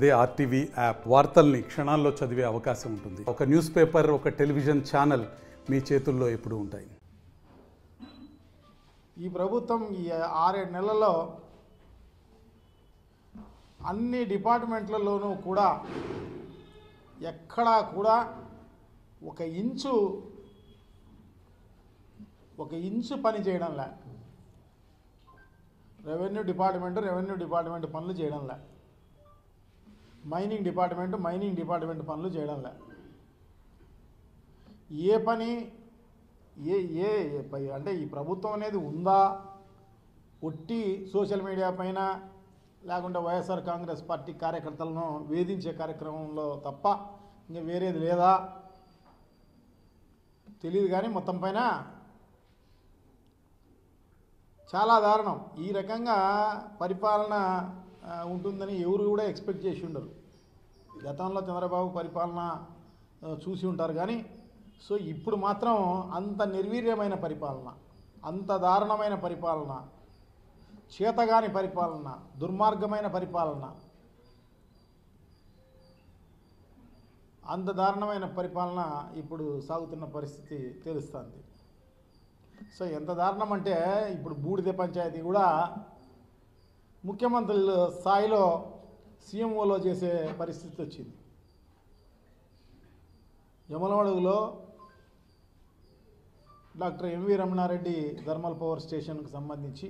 అదే RTV app వార్తల్ని క్షణాల్లో చదివే అవకాశం ఉంటుంది. ఒక న్యూస్ పేపర్, ఒక టెలివిజన్ ఛానల్ మీ చేతుల్లో ఎప్పుడూ ఉంటాయి. ఈ ప్రభుత్వం ఈ 6-7 నెలల్లో అన్ని డిపార్ట్మెంట్లలోనూ కూడా ఎక్కడా కూడా ఒక ఇంచు పని చేయడంలే. రెవెన్యూ డిపార్ట్మెంట్ పనులు చేయడంలే. మైనింగ్ డిపార్ట్మెంట్ పనులు చేయడంలే. ఏ పని అంటే ఈ ప్రభుత్వం అనేది ఉందా ఒట్టి సోషల్ మీడియా పైన లేకుంటే వైఎస్ఆర్ కాంగ్రెస్ పార్టీ కార్యకర్తలను వేధించే కార్యక్రమంలో తప్ప ఇంకా వేరేది లేదా తెలియదు. కానీ మొత్తం పైన చాలా దారుణం. ఈ రకంగా పరిపాలన ఉంటుందని ఎవరు కూడా ఎక్స్పెక్ట్ చేసి ఉండరు. గతంలో చంద్రబాబు పరిపాలన చూసి ఉంటారు కానీ సో ఇప్పుడు మాత్రం అంత నిర్వీర్యమైన పరిపాలన, అంత దారుణమైన పరిపాలన, చేతగాని పరిపాలన, దుర్మార్గమైన పరిపాలన, అంత దారుణమైన పరిపాలన ఇప్పుడు సాగుతున్న పరిస్థితి తెలుస్తుంది. సో ఎంత దారుణం అంటే ఇప్పుడు బూడిద పంచాయతీ కూడా ముఖ్యమంత్రుల స్థాయిలో సీఎంఓలో చేసే పరిస్థితి వచ్చింది. యమలమడుగులో doctor M V Ramana Reddy thermal power స్టేషన్కు సంబంధించి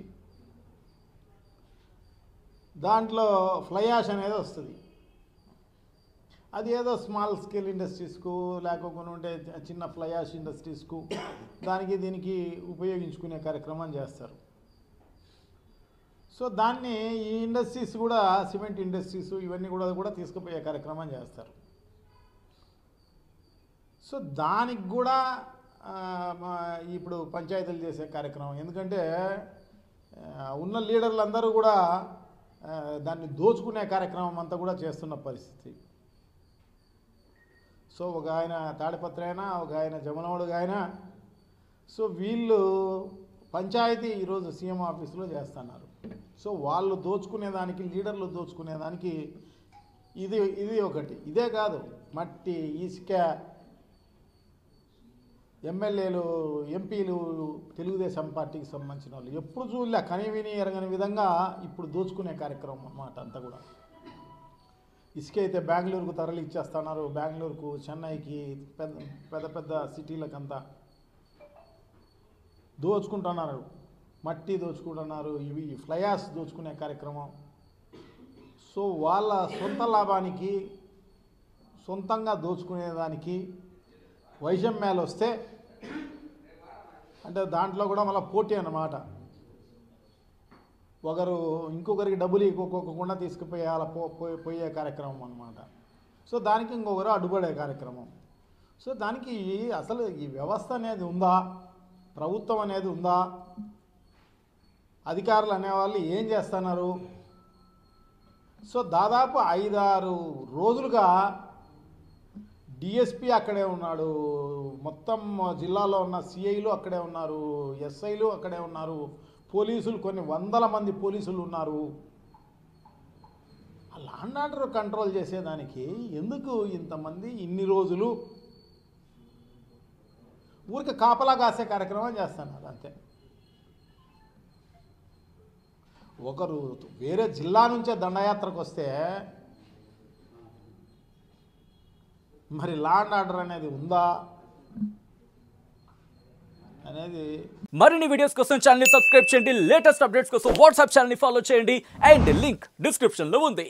దాంట్లో ఫ్లై యాష్ అనేది వస్తుంది. అది ఏదో స్మాల్ స్కేల్ ఇండస్ట్రీస్కు లేకపోతే ఉంటే చిన్న ఫ్లై యాష్ ఇండస్ట్రీస్కు దీనికి ఉపయోగించుకునే కార్యక్రమం చేస్తారు. సో దాన్ని ఈ ఇండస్ట్రీస్ కూడా సిమెంట్ ఇండస్ట్రీస్ ఇవన్నీ కూడా తీసుకుపోయే కార్యక్రమం చేస్తారు. సో దానికి కూడా ఇప్పుడు పంచాయతీలు చేసే కార్యక్రమం. ఎందుకంటే ఉన్న లీడర్లందరూ కూడా దాన్ని దోచుకునే కార్యక్రమం అంతా కూడా చేస్తున్న పరిస్థితి. సో ఒక ఆయన తాడిపత్రి అయినా, ఒక ఆయన జమలమడుగు అయినా, సో వీళ్ళు పంచాయతీ ఈరోజు సీఎం ఆఫీసులో చేస్తున్నారు. సో వాళ్ళు దోచుకునేదానికి, లీడర్లు దోచుకునేదానికి ఇది ఒకటి. ఇదే కాదు, మట్టి, ఇసుక, ఎమ్మెల్యేలు, ఎంపీలు, తెలుగుదేశం పార్టీకి సంబంధించిన వాళ్ళు ఎప్పుడు చూడలే, కనివిని ఎరగని విధంగా ఇప్పుడు దోచుకునే కార్యక్రమం అన్నమాట అంతా కూడా. ఇసుక అయితే బెంగళూరుకు తరలి ఇచ్చేస్తున్నారు, బెంగళూరుకు, చెన్నైకి, పెద్ద సిటీలకంతా దోచుకుంటున్నారు. మట్టి దోచుకుంటున్నారు, ఇవి ఫ్లై యాష్ దోచుకునే కార్యక్రమం. సో వాళ్ళ సొంత లాభానికి, సొంతంగా దోచుకునేదానికి వైషమ్యాలు వస్తే అంటే దాంట్లో కూడా మళ్ళీ పోటీ అన్నమాట. ఒకరు ఇంకొకరికి డబ్బులు ఇవ్వకుండా పోయే కార్యక్రమం అన్నమాట. సో దానికి ఇంకొకరు అడ్డుపడే కార్యక్రమం. సో దానికి అసలు ఈ వ్యవస్థ అనేది ఉందా, ప్రభుత్వం అనేది ఉందా, అధికారులు అనేవాళ్ళు ఏం చేస్తున్నారు? సో దాదాపు 5-6 రోజులుగా డిఎస్పీ అక్కడే ఉన్నాడు, మొత్తం జిల్లాలో ఉన్న సిఐలు అక్కడే ఉన్నారు, ఎస్ఐలు అక్కడే ఉన్నారు, పోలీసులు కొన్ని 100 మంది పోలీసులు ఉన్నారు. ఆ లా అండ్ ఆర్డర్ కంట్రోల్ చేసేదానికి ఎందుకు ఇంతమంది ఇన్ని రోజులు ఊరికి కాపలా కాసే కార్యక్రమం చేస్తున్నారు అంతే. ఒకరు వేరే జిల్లా నుంచే దండయాత్రకు వస్తే మరి లా అండ్ ఆర్డర్ అనేది ఉందా అనేది. మరిన్ని వీడియోస్ కోసం ఛానల్ ని సబ్స్క్రైబ్ చేయండి. లేటెస్ట్ అప్డేట్స్ కోసం వాట్సాప్ ఛానల్ ని ఫాలో చేయండి. అండ్ లింక్ డిస్క్రిప్షన్ లో ఉంది.